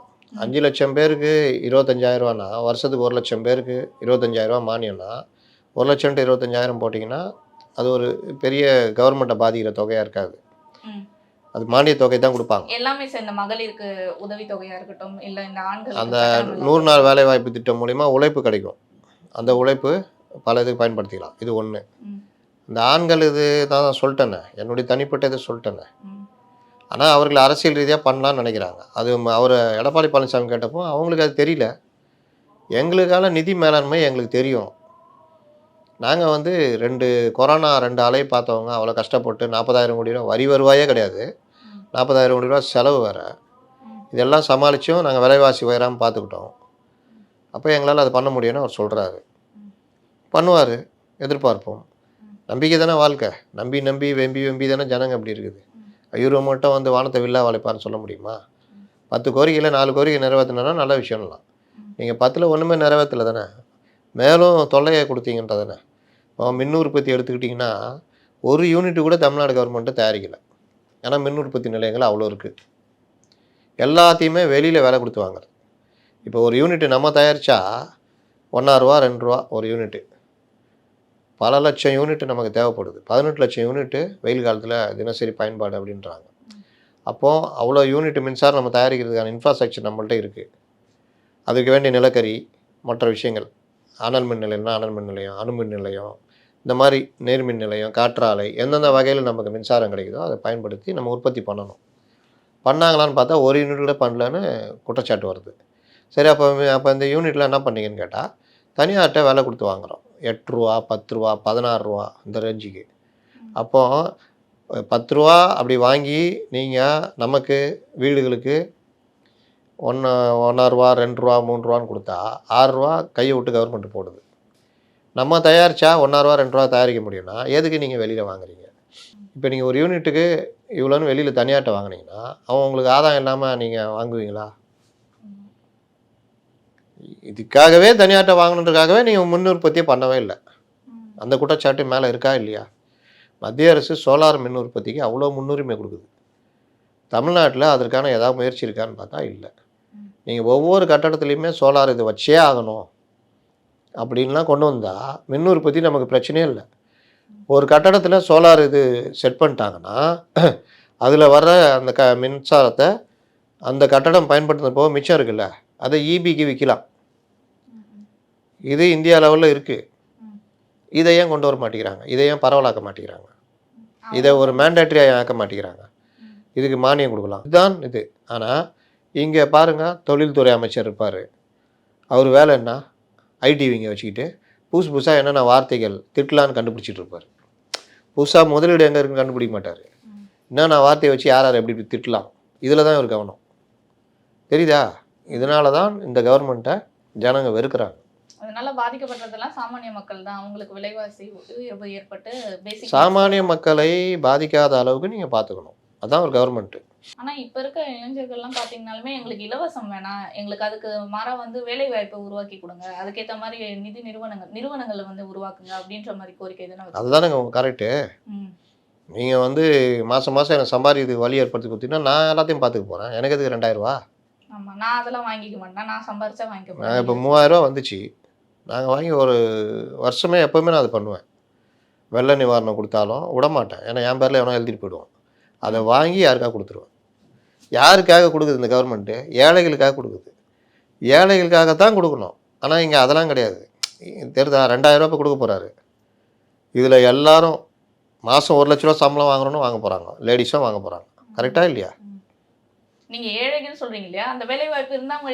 Speaker 1: 5 லட்சம் பேருக்கு 25,000 ரூபானா, வருஷத்துக்கு 1,00,000 பேருக்கு 25,000 ரூபா மானியம்னா, 1 லட்சம் 25,000 போட்டிங்கன்னா அது ஒரு பெரிய கவர்மெண்ட்டை பாதிக்கிற தொகையாக இருக்காது. அது மானிய தொகை தான் கொடுப்பாங்க.
Speaker 3: எல்லாமே சேர்ந்த மகளிருக்கு உதவி தொகையா இருக்கட்டும், இல்ல இந்த ஆண்கள்
Speaker 1: அந்த 100 நாள் வேலைவாய்ப்பு திட்டம் மூலிமா உழைப்பு கிடைக்கும். அந்த உழைப்பு பல இதுக்கு பயன்படுத்திக்கலாம். இது ஒன்று. இந்த ஆண்கள் இது தான் சொல்லிட்டேனே, என்னுடைய தனிப்பட்ட இதை சொல்லிட்டேனே. ஆனால் அவர்கள் அரசியல் ரீதியாக பண்ணலான்னு நினைக்கிறாங்க. அது அவர் எடப்பாடி பழனிசாமி கேட்டப்போ அவங்களுக்கு அது தெரியல. எங்களுக்கான நிதி மேலாண்மை எங்களுக்கு தெரியும். நாங்கள் வந்து 2 அலையை பார்த்தவங்க, அவ்வளோ கஷ்டப்பட்டு 40,000 கோடி ரூபா வரி வருவாயே கிடையாது, 40,000 கோடி ரூபா செலவு வேறு, இதெல்லாம் சமாளித்தும் நாங்கள் விலைவாசி உயராமல் பார்த்துக்கிட்டோம். அப்போ எங்களால் அது பண்ண முடியும்னு அவர் சொல்கிறாரு. பண்ணுவார், எதிர்பார்ப்போம். நம்பிக்கை தானே வாழ்க்கை. நம்பி நம்பி வெம்பி தானே ஜனங்க அப்படி இருக்குது. ஐயோ மட்டும் வந்து வானத்தை வில்லா வளைப்பான்னு சொல்ல முடியுமா? 10 கோரிக்கையில் 4 கோரிக்கை நிறைவேற்றினா நல்ல விஷயம்லாம். நீங்கள் 10ல் ஒன்றுமே நிறைவேற்றலை தானே, மேலும் தொல்லையை கொடுத்தீங்கன்றதானே. இப்போ மின் உற்பத்தி எடுத்துக்கிட்டிங்கன்னா ஒரு யூனிட்டு கூட தமிழ்நாடு கவர்மெண்ட்டு தயாரிக்கலை. ஏன்னா மின் உற்பத்தி நிலையங்கள் அவ்வளோ இருக்குது. எல்லாத்தையுமே வெளியில் விலை கொடுத்து வாங்குறது. இப்போ ஒரு யூனிட்டு நம்ம தயாரித்தா ₹1.2 ₹2 ஒரு யூனிட்டு. பல லட்சம் யூனிட்டு நமக்கு தேவைப்படுது. 18 லட்சம் யூனிட்டு வெயில் காலத்தில் தினசரி பயன்பாடு அப்படின்றாங்க. அப்போது அவ்வளோ யூனிட் மின்சாரம் நம்ம தயாரிக்கிறதுக்கான இன்ஃப்ராஸ்ட்ரக்சர் நம்மள்ட்ட இருக்குது. அதுக்கு வேண்டிய நிலக்கரி, மற்ற விஷயங்கள், அனல் மின் நிலையம்னா அனல் மின் நிலையம், அணுமின் நிலையம், இந்த மாதிரி நீர்மின் நிலையம், காற்றாலை, எந்தெந்த வகையில் நமக்கு மின்சாரம் கிடைக்குதோ அதை பயன்படுத்தி நம்ம உற்பத்தி பண்ணணும். பண்ணாங்களான்னு பார்த்தா ஒரு யூனிட் கூட பண்ணலன்னு குற்றச்சாட்டு வருது. சரி, அப்போ இந்த யூனிட்டில் என்ன பண்ணீங்கன்னு கேட்டால் தனியார்கிட்ட விலை கொடுத்து வாங்குகிறோம். ₹8 ₹10 ₹16 இந்த ரேஞ்சுக்கு. அப்போது ₹10 அப்படி வாங்கி நீங்கள் நமக்கு வீடுகளுக்கு ₹1 ₹2 ₹3 கொடுத்தா ₹6 கையை விட்டு கவர்மெண்ட் போடுது. நம்ம தயாரித்தா ₹1 ₹2 தயாரிக்க முடியும்னா எதுக்கு நீங்கள் வெளியில் வாங்குறீங்க? இப்போ நீங்கள் ஒரு யூனிட்டுக்கு இவ்வளோன்னு வெளியில் தனியார்கிட்ட வாங்கினீங்கன்னா அவன் உங்களுக்கு ஆதாயம் இல்லாமல் நீங்கள் வாங்குவீங்களா? இதுக்காகவே தனியார்கிட்ட வாங்கணுன்றதுக்காகவே நீங்கள் முன் உற்பத்தியே பண்ணவே இல்லை. அந்த குற்றச்சாட்டு மேலே இருக்கா இல்லையா? மத்திய அரசு சோலார் மின் உற்பத்திக்கு அவ்வளோ முன்னுரிமை கொடுக்குது. தமிழ்நாட்டில் அதற்கான ஏதாவது முயற்சி இருக்கான்னு பார்த்தா இல்லை. நீங்கள் ஒவ்வொரு கட்டடத்துலையுமே சோலார் இது வச்சே ஆகணும் அப்படின்லாம் கொண்டு வந்தால் மின் உற்பத்தி நமக்கு பிரச்சனையே இல்லை. ஒரு கட்டடத்தில் சோலார் இது செட் பண்ணிட்டாங்கன்னா அதில் வர்ற அந்த மின்சாரத்தை அந்த கட்டடம் பயன்படுத்துறது போக மிச்சம் இருக்குல்ல, அதை ஈபிக்கு விற்கலாம். இது இந்தியா லெவலில் இருக்குது. இதை ஏன் கொண்டு வர மாட்டேங்கிறாங்க? இதை ஏன் பரவலாக்க மாட்டேங்கிறாங்க? இதை ஒரு மேண்டேட்டரியாக ஆக்க மாட்டேங்கிறாங்க? இதுக்கு மானியம் கொடுக்கலாம், இதுதான் இது. ஆனால் இங்கே பாருங்கள், தொழில்துறை அமைச்சர் இருப்பார். அவர் வேலை என்ன? ஐடிவிங்க வச்சுக்கிட்டு புதுசாக என்னென்ன வார்த்தைகள் திட்டலான்னு கண்டுபிடிச்சிட்டு இருப்பார். புதுசாக முதலீடு எங்கே இருக்குன்னு கண்டுபிடிக்க மாட்டார். என்னென்ன வார்த்தையை வச்சு யார் எப்படி இப்படி திட்டலாம், இதில் தான் இவர் கவனம். தெரியுதா? இதனால தான் இந்த கவர்மெண்ட்டை ஜனங்க வெறுக்கிறாங்க.
Speaker 3: அதனால பாதிக்கப்படுறதெல்லாம் சாமானிய மக்கள் தான். அவங்களுக்கு விலைவாசி உயர்வு ஏற்பட்டு
Speaker 1: சாமானிய மக்களை பாதிக்காத அளவுக்கு நீங்கள் பார்த்துக்கணும். அதான் ஒரு கவர்மெண்ட்டு.
Speaker 3: ஆனால் இப்போ இருக்க இளைஞர்கள்லாம் பார்த்தீங்கன்னாலுமே எங்களுக்கு இலவசம் வேணாம், எங்களுக்கு அதுக்கு மாறாக வந்து வேலை வாய்ப்பை உருவாக்கி கொடுங்க, அதுக்கேற்ற மாதிரி நிதி நிறுவனங்களை வந்து உருவாக்குங்க அப்படின்ற மாதிரி கோரிக்கை தானே.
Speaker 1: அதுதானே கரெக்டு. நீங்கள் வந்து மாதம் எனக்கு சம்பாதிக்கிறதுக்கு வழி ஏற்படுத்தி கொடுத்தீங்கன்னா நான் எல்லாத்தையும் பார்த்துக்க போகிறேன். எனக்கு எதுக்கு ₹2,000?
Speaker 3: ஆமாம், நான் அதெல்லாம் வாங்கிக்க மாட்டேன், நான் சம்பாரிச்சா வாங்கிக்க போகிறேன்.
Speaker 1: நான் இப்போ ₹3,000 வந்துச்சு, நாங்கள் வாங்கி ஒரு வருஷமே எப்போவுமே நான் அது பண்ணுவேன். வெள்ள நிவாரணம் கொடுத்தாலும் விடமாட்டேன், ஏன்னா என் பேரில் எவனோ எழுதிட்டு போயிடுவோம். அதை வாங்கி யாருக்காக கொடுத்துருவேன். யாருக்காக கொடுக்குது இந்த கவர்மெண்ட்டு? ஏழைகளுக்காக கொடுக்குது. ஏழைகளுக்காகத்தான் கொடுக்கணும். ஆனால் இங்கே அதெல்லாம் கிடையாது. தெரியுதா? ₹2,000 கொடுக்க போகிறாரு. இதில் எல்லாரும் மாதம் ₹1,00,000 சம்பளம் வாங்குறோன்னு வாங்க போகிறாங்க, லேடிஸும் வாங்க போகிறாங்க. கரெக்டாக இல்லையா?
Speaker 3: நீங்க ஏழைகள் சொல்றீங்க இல்லையா? அந்த வேலை வாய்ப்பு இருந்தா அவங்க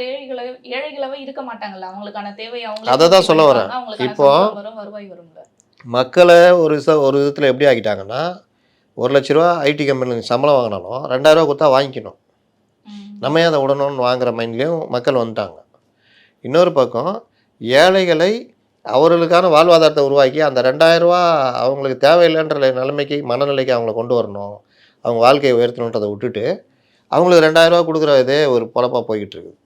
Speaker 3: ஏழைகளாவே இருக்க மாட்டாங்கல்ல. அவங்களுக்கான தேவை அவங்களே
Speaker 1: அதை
Speaker 3: பூர்த்தி
Speaker 1: தான் சொல்ல வரேன்.
Speaker 3: பண்ணிப்பாங்க. அவங்களுக்கான
Speaker 1: இப்போ
Speaker 3: சம்பளம் வரும், வருவாய் வரும்ல.
Speaker 1: மக்களை ஒரு விதத்தில் எப்படி ஆக்கிட்டாங்கன்னா, ரூ. 1,00,000 ஐடி கம்பெனியில் சம்பளம் வாங்கினாலும் ரூ. 2,000 கொடுத்தா வாங்கிக்கணும். நம்ம ஏன் அதை விடணும்னு வாங்குற மைண்ட்லேயும் மக்கள் வந்துட்டாங்க. இன்னொரு பக்கம் ஏழைகளை அவர்களுக்கான வாழ்வாதாரத்தை உருவாக்கி அந்த ரூ. 2,000 அவங்களுக்கு தேவையில்லைன்ற நிலைமைக்கு மனநிலைக்கு அவங்கள கொண்டு வரணும், அவங்க வாழ்க்கையை உயர்த்தணுன்றதை விட்டுட்டு அவங்களுக்கு ரூ. 2,000 கொடுக்குற இதே ஒரு பொழப்பாக போய்கிட்டு இருக்குது.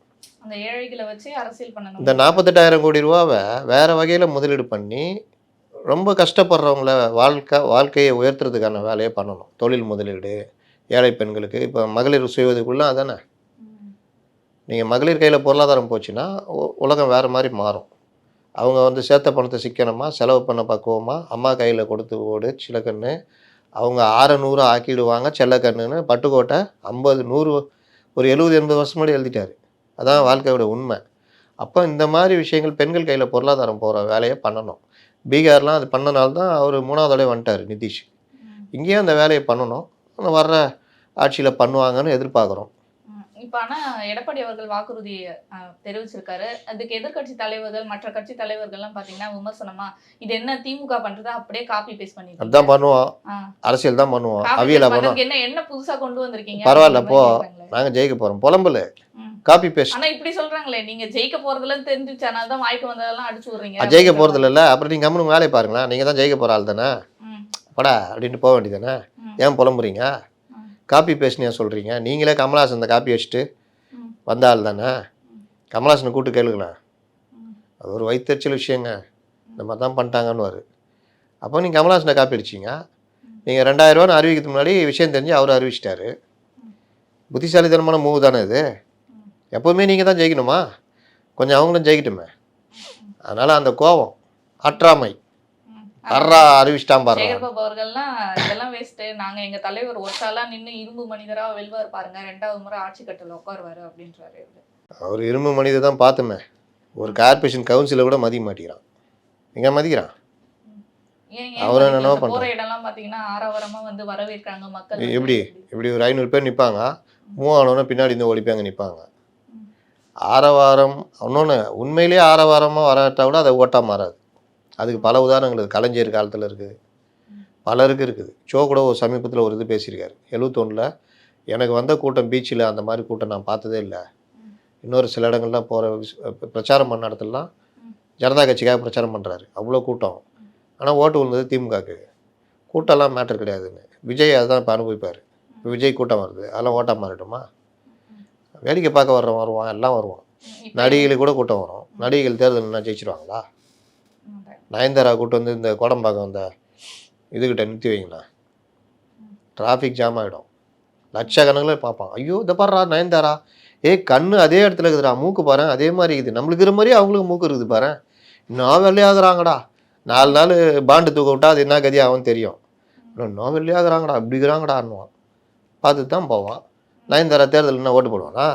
Speaker 3: அந்த ஏழைகளை வச்சு அரசியல்
Speaker 1: இந்த
Speaker 3: பண்ணணும்.
Speaker 1: 48,000 கோடி ரூபாவை வேறு வகையில் முதலீடு பண்ணி ரொம்ப கஷ்டப்படுறவங்கள வாழ்க்கையை உயர்த்துறதுக்கான வேலையை பண்ணணும். தொழில் முதலீடு, ஏழை பெண்களுக்கு இப்போ மகளிர் சுய உதவிக்குள்ள அதானே. நீங்கள் மகளிர் கையில் பொருளாதாரம் போச்சுன்னா உலகம் வேறு மாதிரி மாறும். அவங்க சேர்த்த பணத்தை சிக்கனமாக செலவு பண்ண பக்குவமாக அம்மா கையில் கொடுத்து ஓடு சிலக்கண்ணு, அவங்க 600 ஆக்கிடுவாங்க செல்லக்கண்ணுன்னு பட்டுக்கோட்டை 50 100 ஒரு 70-80 வருஷம் முன்னாடி எழுதிட்டார். அதான் வாழ்க்கையோட உண்மை. அப்போ இந்த மாதிரி விஷயங்கள் பெண்கள் கையில் பொருளாதாரம் போகிற வேலையை பண்ணணும். பீகார்லாம் அது பண்ணனால தான் அவர் 3வது தடவை வந்துட்டார் நிதிஷ். இங்கேயும் அந்த வேலையை பண்ணணும், வர்ற ஆட்சியில் பண்ணுவாங்கன்னு எதிர்பார்க்குறோம்.
Speaker 3: இப்போ ஆனால் எடப்பாடி அவர்கள் வாக்குறுதியை தெரிவிச்சிருக்காரு. அதுக்கு எதிர்க்கட்சி தலைவர்கள் மற்ற கட்சி தலைவர்கள்லாம் பார்த்தீங்கன்னா விமர்சனமா இது என்ன திமுக பண்ணுறதா அப்படியே காப்பி பேஸ்ட் பண்ணி
Speaker 1: அதுதான் பண்ணுவோம், அரசியல் தான் பண்ணுவோம், அவியலை பண்ணுவோம்.
Speaker 3: என்ன புதுசாக கொண்டு வந்திருக்கீங்க?
Speaker 1: பரவாயில்ல, போ நாங்கள் ஜெயிக்க போகிறோம், புலம்புல காப்பி பேஸ்ட்.
Speaker 3: ஆனால் இப்படி சொல்கிறாங்களே, நீங்கள் ஜெயிக்க போகிறதுலன்னு தெரிஞ்சிச்சு, ஆனால் தான் வாய்க்கு வந்ததெல்லாம் அடிச்சு விட்றீங்க.
Speaker 1: ஜெயிக்க போகிறதுல இல்லை, அப்புறம் நீங்கள் கம்முனு வேலையை பாருங்களேன், நீங்கள் தான் ஜெயிக்க போகிற ஆள் தானே, படா அப்படின்ட்டு போக வேண்டியதானே. ஏன் புலம்புறீங்க? காப்பி பேஸ்ட்னு ஏன் சொல்கிறீங்க? நீங்களே கமல்ஹாசன் அந்த காப்பி வச்சுட்டு வந்த ஆள் தானே. கமல்ஹாசனை கூட்டு கேளுங்களேன், அது ஒரு வயிற்றுச்சல் விஷயங்க, இந்த மாதிரி தான் பண்ணிட்டாங்கன்னு வரு. அப்போ நீங்கள் கமல்ஹாசனை காப்பி அடிச்சிங்க. நீங்கள் 2,000 அறிவிக்கிறதுக்கு முன்னாடி விஷயம் தெரிஞ்சு அவர் அறிவிச்சிட்டாரு. புத்திசாலித்தனமான மூவ் தானே இது. எப்போவுமே நீங்கள் தான் ஜெயிக்கணுமா? கொஞ்சம் அவங்களும் ஜெயிக்கட்டுமே. அதனால் அந்த கோபம் ஆற்றாமை அறிவிச்சிட்டான் பாருங்க.
Speaker 3: சேகர்பாபு அவர்கள்லாம் இதெல்லாம் வேஸ்ட்டு, நாங்கள் எங்கள் தலைவர் ஒருத்தாலாம் நின்று இரும்பு மனிதராக வெல்வார் பாருங்க, 2வது முறை ஆட்சி கட்டில் உட்காருவார் அப்படின்றாரு.
Speaker 1: அவர் இரும்பு மனிதர் தான் பார்த்துமே, ஒரு கார்பரேஷன் கவுன்சிலை கூட மதிக்க மாட்டேங்கிறான். எங்கே மதிக்கிறான்? அவர் என்னென்ன பண்ணுறாங்க.
Speaker 3: போகிற இடம்லாம் பார்த்தீங்கன்னா ஆரவாரமாக வந்து வரவேற்கிறாங்க மக்கள்.
Speaker 1: இப்படி ஒரு 500 பேர் நிற்பாங்க, மூவ் ஆனோன்னு பின்னாடி இந்த ஒழிப்பாங்க நிற்பாங்க. ஆரவாரம் இன்னொன்று, உண்மையிலேயே ஆரவாரமாக வராட்டா கூட அதை ஓட்டாக மாறாது. அதுக்கு பல உதாரணங்கள் இருக்குது. கலைஞர் காலத்தில் இருக்குது, பலருக்கு இருக்குது. ஷோ கூட ஒரு சமீபத்தில் ஒரு இது பேசியிருக்காரு. 71 எனக்கு வந்த கூட்டம் பீச்சில் அந்த மாதிரி கூட்டம் நான் பார்த்ததே இல்லை. இன்னொரு சில இடங்கள்லாம் போகிற பிரச்சாரம் பண்ண இடத்துலலாம் ஜனதா கட்சிக்காக பிரச்சாரம் பண்ணுறாரு, அவ்வளோ கூட்டம். ஆனால் ஓட்டு விழுந்தது திமுகக்கு. கூட்டம்லாம் மேட்டர் கிடையாதுன்னு விஜய் அதுதான் இப்போ அனுபவிப்பார். இப்போ விஜய் கூட்டம் வருது, அதெல்லாம் ஓட்டாக மாறிடுமா? வேடிக்கை பார்க்க வருவான், எல்லாம் வருவான். நடிகைகளுக்கு கூட கூட்டம் வரும். நடிகைகள் தேர்தல்னா ஜெயிச்சிருவாங்களா? நயன்தாரா கூட்டு வந்து இந்த கோடம்பாக்கம் அந்த இதுக்கிட்ட நிறுத்தி வைங்களா, டிராஃபிக் ஜாம் ஆகிடும். லட்சக்கணக்கில் பார்ப்பான். ஐயோ இதை பாடுறா நயன்தாரா, கண்ணு அதே இடத்துல இருக்குதுடா, மூக்கு பாரு அதே மாதிரி இருக்குது, நம்மளுக்கு இருக்கிற மாதிரியே அவங்களுக்கு மூக்கு இருக்குது பாரு, இன்னும் வெள்ளையாகிறாங்கடா. 4 நாள் பாண்டு தூக்க விட்டா அது என்ன கதி ஆகும் தெரியும். இன்னும் வெள்ளையாகிறாங்கடா, இப்படி இருக்கிறாங்கடான்னுவான். பார்த்து தான் போவான். நயன்தாரா தேர்தல் என்ன ஓட்டு போடுவானா?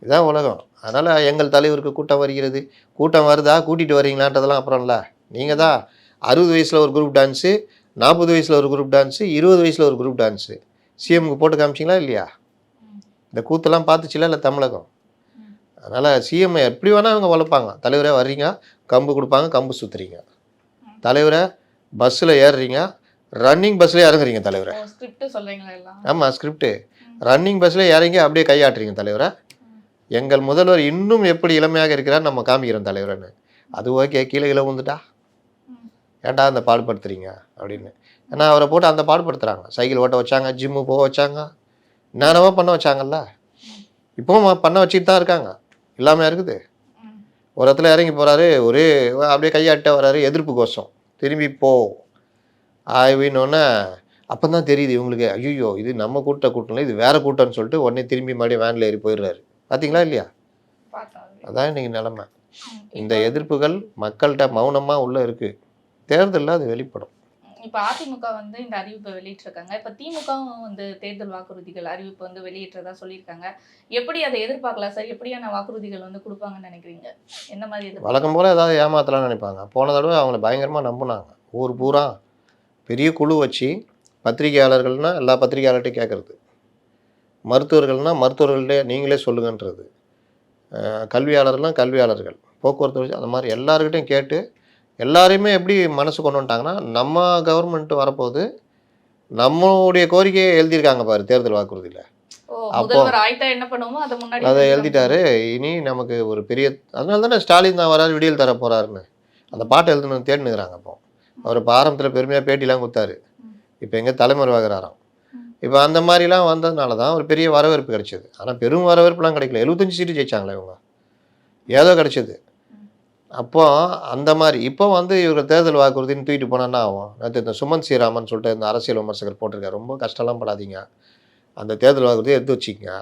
Speaker 1: இதுதான் உலகம். அதனால் எங்கள் தலைவருக்கு கூட்டம் வருகிறது, கூட்டம் வருதா கூட்டிகிட்டு வரீங்களான்றதெல்லாம் அப்புறம் இல்லை. நீங்கள் தான் 60 வயசில் ஒரு குரூப் டான்ஸு, 40 வயசில் ஒரு குரூப் டான்ஸு, 20 வயசில் ஒரு குரூப் டான்ஸு சிஎம்க்கு போட்டு காமிச்சிங்களா இல்லையா? இந்த கூத்தெல்லாம் பார்த்துச்சுல இல்லை தமிழகம். அதனால் சிஎம் எப்படி வேணால் அவங்க வளர்ப்பாங்க. தலைவரே வர்றீங்க, கம்பு கொடுப்பாங்க, கம்பு சுற்றுறீங்க. தலைவரை பஸ்ஸில் ஏறுறீங்க, ரன்னிங் பஸ்ஸில் இறங்குறீங்க தலைவரை. ஆமாம், ஸ்கிரிப்டு. ரன்னிங் பஸ்ஸில் இறங்கி அப்படியே கையாட்டுறீங்க தலைவரை. எங்கள் முதல்வர் இன்னும் எப்படி இளமையாக இருக்கிறார் நம்ம காமிக்கிறோம் தலைவரன்னு. அது ஓகே, கீழே வந்துட்டா ஏன்டா அந்த பாடுபடுத்துறீங்க அப்படின்னு. ஏன்னா அவரை போட்டு அந்த பாடுபடுத்துகிறாங்க. சைக்கிள் ஓட்ட வச்சாங்க, ஜிம்மு போக வச்சாங்க, என்னென்னவோ பண்ண வச்சாங்கல்ல. இப்போவும் பண்ண வச்சுட்டு தான் இருக்காங்க, இல்லாமல் இருக்குது. ஒரு இடத்துல இறங்கி போகிறாரு, ஒரே அப்படியே கையாட்ட வர்றாரு, எதிர்ப்பு கோஷம். திரும்பி போ ஆய்வின்னொன்னே அப்போ தான் தெரியுது இவங்களுக்கு, ஐயோ இது நம்ம கூட்டம் இது வேறு கூட்டம்னு சொல்லிட்டு உடனே திரும்பி மறுபடியும் வேனில் ஏறி போயிடுறாரு. பார்த்தீங்களா இல்லையா? அதான் இன்றைக்கி நிலைமை. இந்த எதிர்ப்புகள் மக்கள்கிட்ட மௌனமாக உள்ளே இருக்குது. தேர்தலில் அது வெளிப்படும்.
Speaker 3: இப்போ அதிமுக வந்து இந்த அறிவிப்பை வெளியிட்டிருக்காங்க. இப்போ திமுகவும் வந்து தேர்தல் வாக்குறுதிகள் அறிவிப்பு வந்து வெளியிட்டதா சொல்லியிருக்காங்க. எப்படி அதை எதிர்பார்க்கலாம் சார்? எப்படியான வாக்குறுதிகள் வந்து கொடுப்பாங்கன்னு நினைக்கிறீங்க? என்ன மாதிரி?
Speaker 1: வழக்கம் போல் ஏதாவது ஏமாத்தலாம்னு நினைப்பாங்க. போன தடவை அவங்கள பயங்கரமாக நம்பினாங்க. ஊர் பூரா பெரிய குழு வச்சு பத்திரிகையாளர்கள்னால் எல்லா பத்திரிகையாளர்கிட்டையும் கேட்குறது, மருத்துவர்கள்னால் மருத்துவர்கள்டே நீங்களே சொல்லுங்கன்றது, கல்வியாளர்கள்னால் கல்வியாளர்கள், போக்குவரத்து வச்சு அந்த மாதிரி எல்லாருக்கிட்டையும் கேட்டு எல்லாரையுமே எப்படி மனசு கொண்டு வந்துட்டாங்கன்னா, நம்ம கவர்மெண்ட் வரப்போது நம்மளுடைய கோரிக்கையை எழுதியிருக்காங்க பாரு தேர்தல் வாக்குறுதியில்.
Speaker 3: ஓ,
Speaker 1: அப்போ
Speaker 3: முதல்வர் ஆயிட்டா என்ன பண்ணுவோமோ அதை முன்னாடி
Speaker 1: அதை எழுதிட்டாரு. இனி நமக்கு ஒரு பெரிய, அதனால தானே ஸ்டாலின் தான் வராரு, விடியல் தர போகிறாருன்னு அந்த பாட்டை எழுதுனது தேடினுக்கிறாங்க. அப்போ அவர் இப்போ ஆரம்பத்தில் பெருமையாக பேட்டிலாம் கொடுத்தாரு, இப்போ எங்கே தலைமறைவாகிறாராம். இப்போ அந்த மாதிரிலாம் வந்ததுனால தான் ஒரு பெரிய வரவேற்பு கிடைச்சது. ஆனால் பெரும் வரவேற்புலாம் கிடைக்கல. 75 சீட்டு ஜெயிச்சாங்களே இவங்க, ஏதோ கிடைச்சது. அப்போ அந்த மாதிரி இப்போ வந்து இவர் தேர்தல் வாக்குறுதின்னு தூக்கிட்டு போனால் என்ன ஆகும்? நேற்று இந்த சுமந்த் ஸ்ரீராமன் சொல்லிட்டு இந்த அரசியல் விமர்சகர் போட்டிருக்காரு, ரொம்ப கஷ்டம்லாம் படாதீங்க, அந்த தேர்தல் வாக்குறுதியை எடுத்து வச்சுக்கங்க,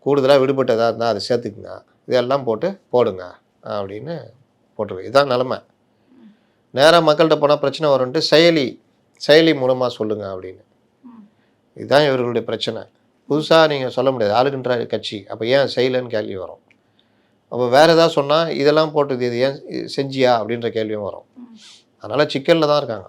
Speaker 1: கூடுதலாக விடுபட்டதாக இருந்தால் அதை சேர்த்துக்குங்க, இதெல்லாம் போடுங்க அப்படின்னு போட்டிருக்கு. இதுதான் நிலமை. நேராக மக்கள்கிட்ட போனால் பிரச்சனை வரும்ன்ட்டு செயலி மூலமாக சொல்லுங்கள் அப்படின்னு. இதுதான் இவர்களுடைய பிரச்சனை. புதுசாக நீங்கள் சொல்ல முடியாது, ஆளுகின்ற கட்சி, அப்போ ஏன் செய்யலைன்னு கேள்வி வரும். அப்போ வேறு ஏதாவது சொன்னால் இதெல்லாம் போட்டது இது ஏன் செஞ்சியா அப்படின்ற கேள்வியும் வரும். அதனால் சிக்கலில் தான் இருக்காங்க.